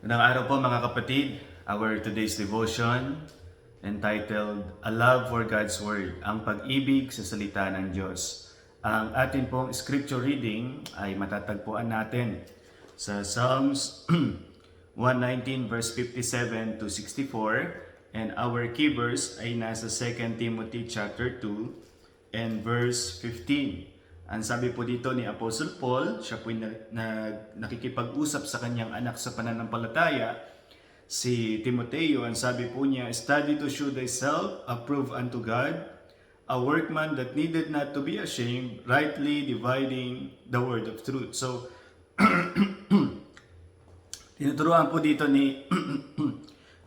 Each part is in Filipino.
Magandang araw po mga kapatid. Our today's devotion entitled A Love for God's Word, ang pag-ibig sa salita ng Diyos. Ang atin pong scripture reading ay matatagpuan natin sa Psalms 119 verse 57 to 64, and our key verse ay nasa 2 Timothy chapter 2 and verse 15. Ang sabi po dito ni Apostle Paul, siya po nakikipag-usap sa kanyang anak sa pananampalataya, si Timoteo. Ang sabi po niya, "Study to show thyself approved unto God, a workman that needed not to be ashamed, rightly dividing the word of truth." So, tinuturuan po dito ni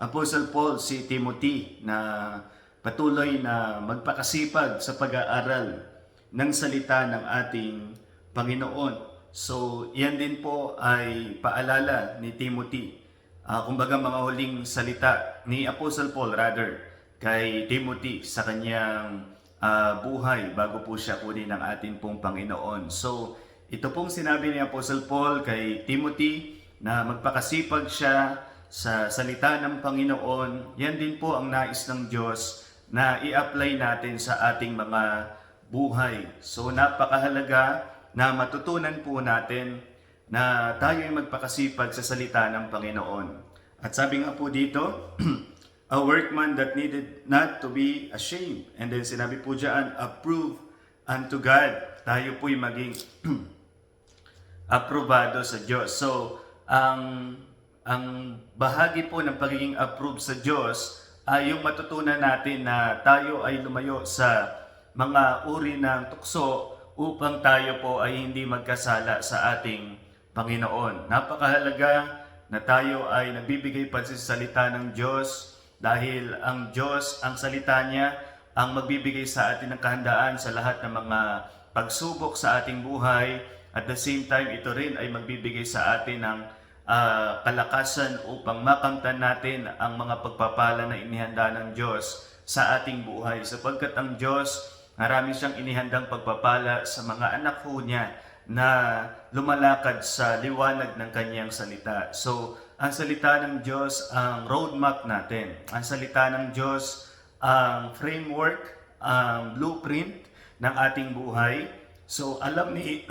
Apostle Paul si Timothy na patuloy na magpakasipag sa pag-aaral ng salita ng ating Panginoon. So, yan din po ay paalala ni Timothy. Kumbaga mga huling salita ni Apostle Paul kay Timothy sa kanyang buhay bago po siya kunin ng ating pong Panginoon. So, ito pong sinabi ni Apostle Paul kay Timothy na magpakasipag siya sa salita ng Panginoon. Yan din po ang nais ng Diyos na i-apply natin sa ating mga buhay. So napakahalaga na matutunan po natin na tayo ay magpakasipag sa salita ng Panginoon. At sabi nga po dito, a workman that needed not to be ashamed. And then sinabi po dyan, approved unto God. Tayo po'y maging aprobado sa Diyos. So, ang bahagi po ng pagiging approved sa Diyos ay yung matutunan natin na tayo ay lumayo sa mga uri ng tukso upang tayo po ay hindi magkasala sa ating Panginoon. Napakahalaga na tayo ay nagbibigay pansin sa salita ng Diyos dahil ang Diyos, ang salita niya, ang magbibigay sa atin ng kahandaan sa lahat ng mga pagsubok sa ating buhay. At the same time, ito rin ay magbibigay sa atin ng kalakasan upang makamtan natin ang mga pagpapala na inihanda ng Diyos sa ating buhay. Sapagkat ang Diyos, marami siyang inihandang pagpapala sa mga anak ho niya na lumalakad sa liwanag ng kanyang salita. So, ang salita ng Diyos ang roadmap natin. Ang salita ng Diyos ang framework, ang blueprint ng ating buhay. So, alam ni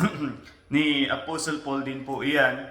ni Apostle Paul din po iyan.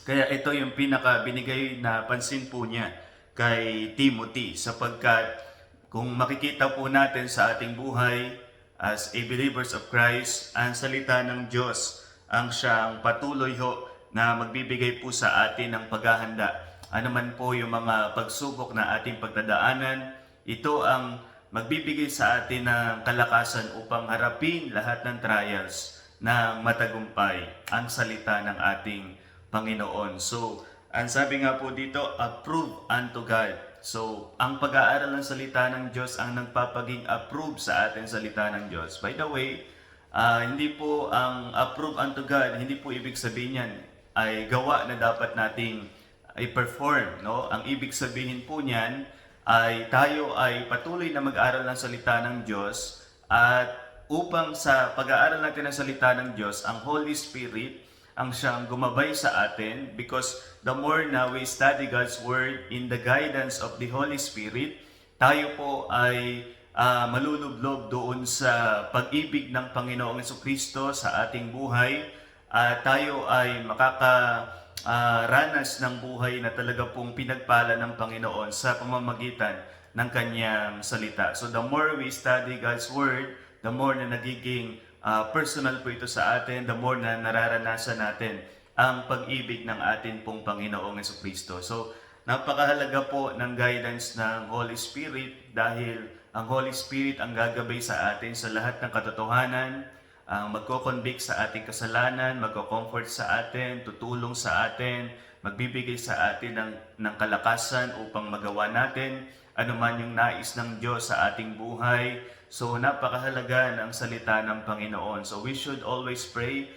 Kaya ito yung pinaka binigay na pansin po niya kay Timothy, sapagkat kung makikita po natin sa ating buhay as a believers of Christ, ang salita ng Diyos ang siyang patuloy ho na magbibigay po sa atin ng paghahanda. Ano man po yung mga pagsubok na ating pagdadaanan, ito ang magbibigay sa atin ng kalakasan upang harapin lahat ng trials ng matagumpay, ang salita ng ating Panginoon. So, ang sabi nga po dito, approved unto God. So, ang pag-aaral ng salita ng Diyos ang nagpapaging approve sa atin salita ng Diyos. By the way, hindi po ang approve unto God, hindi po ibig sabihin yan ay gawa na dapat nating i-perform. No? Ang ibig sabihin po niyan ay tayo ay patuloy na mag-aral ng salita ng Diyos, at upang sa pag-aaral natin ng salita ng Diyos, ang Holy Spirit ang siyang gumabay sa atin, because the more na we study God's Word in the guidance of the Holy Spirit, tayo po ay malulublob doon sa pag-ibig ng Panginoong Jesucristo sa ating buhay, at tayo ay makakaranas ng buhay na talaga pong pinagpala ng Panginoon sa pamamagitan ng Kanyang salita. So the more we study God's Word, the more na nagiging personal po ito sa atin, the more na nararanasan natin ang pag-ibig ng atin pong Panginoong Jesucristo. So, napakahalaga po ng guidance ng Holy Spirit, dahil ang Holy Spirit ang gagabay sa atin sa lahat ng katotohanan, ang magko-convict sa ating kasalanan, magko-comfort sa atin, tutulong sa atin, magbibigay sa atin ng kalakasan upang magawa natin anuman yung nais ng Diyos sa ating buhay. So, napakahalaga ng salita ng Panginoon. So, we should always pray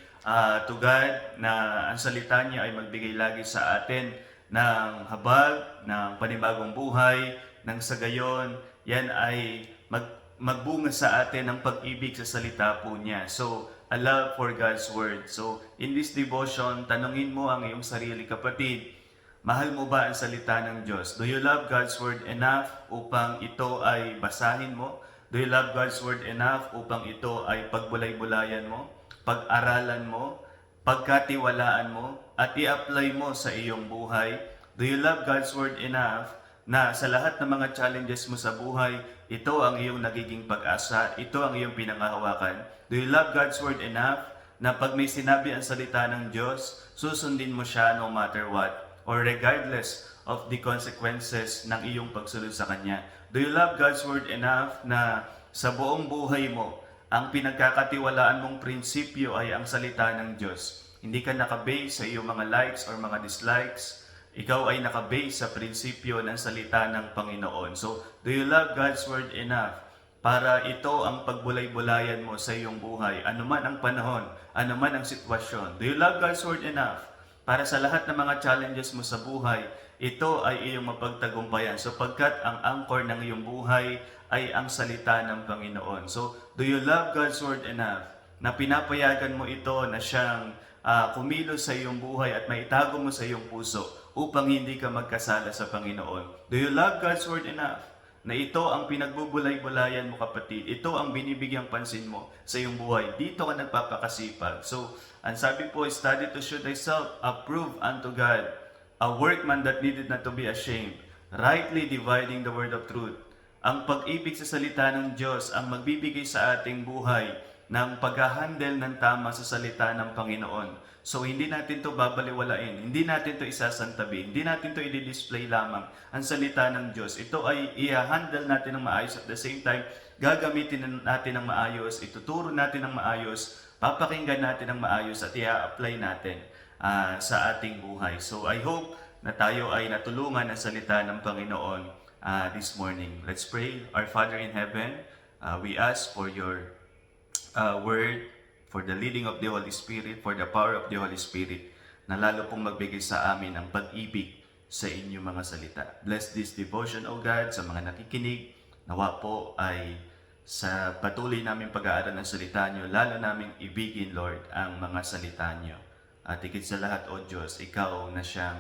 to God na ang salita niya ay magbigay lagi sa atin ng habag, ng panibagong buhay, ng sa gayon, yan ay magbunga sa atin ng pag-ibig sa salita po niya. So, a love for God's Word. So, in this devotion, tanungin mo ang iyong sarili, kapatid, Mahal mo ba ang salita ng Diyos? Do you love God's Word enough upang ito ay basahin mo? Do you love God's Word enough upang ito ay pagbulay-bulayan mo, pag-aralan mo, pagkatiwalaan mo, at i-apply mo sa iyong buhay? Do you love God's Word enough na sa lahat ng mga challenges mo sa buhay, ito ang iyong nagiging pag-asa, ito ang iyong pinangahawakan? Do you love God's Word enough na pag may sinabi ang salita ng Diyos, susundin mo siya no matter what, or regardless of the consequences ng iyong pagsunod sa Kanya? Do you love God's Word enough na sa buong buhay mo, ang pinagkakatiwalaan mong prinsipyo ay ang salita ng Diyos? Hindi ka nakabase sa iyong mga likes or mga dislikes. Ikaw ay nakabase sa prinsipyo ng salita ng Panginoon. So, do you love God's Word enough para ito ang pagbulay-bulayan mo sa iyong buhay? Anuman ang panahon, anuman ang sitwasyon. Do you love God's Word enough para sa lahat ng mga challenges mo sa buhay, ito ay iyong mapagtagumpayan sapagkat ang anchor ng iyong buhay ay ang salita ng Panginoon. So, do you love God's Word enough na pinapayagan mo ito na siyang kumilos sa iyong buhay at maitago mo sa iyong puso upang hindi ka magkasala sa Panginoon? Do you love God's Word enough na ito ang pinagbubulay-bulayan mo, kapatid? Ito ang binibigyang pansin mo sa iyong buhay. Dito ka nagpapakasipag. So, ang sabi po, study to show thyself approved unto God, a workman that needed not to be ashamed, rightly dividing the word of truth. Ang pag-ibig sa salita ng Diyos ang magbibigay sa ating buhay ng pag-handle ng tama sa salita ng Panginoon. So, hindi natin to babaliwalain, hindi natin to isasantabi, hindi natin to i-display lamang ang salita ng Diyos. Ito ay i-handle natin ng maayos, at the same time, gagamitin natin ng maayos, ituturo natin ng maayos, papakinggan natin ng maayos at i-apply natin sa ating buhay. So, I hope na tayo ay natulungan ng salita ng Panginoon this morning. Let's pray. Our Father in heaven, we ask for your word, for the leading of the Holy Spirit, for the power of the Holy Spirit, na lalo pong magbigay sa amin ng pag-ibig sa inyong mga salita. Bless this devotion, O God, sa mga nakikinig. Nawa po ay sa patuloy namin pag-aaral ng salita nyo, lalo namin ibigin, Lord, ang mga salita nyo. At higit sa lahat, O Diyos, ikaw na siyang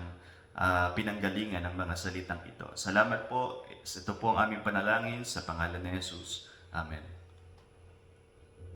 pinanggalingan ng mga salitang ito. Salamat po. Ito po ang aming panalangin sa pangalan ni Jesus. Amen.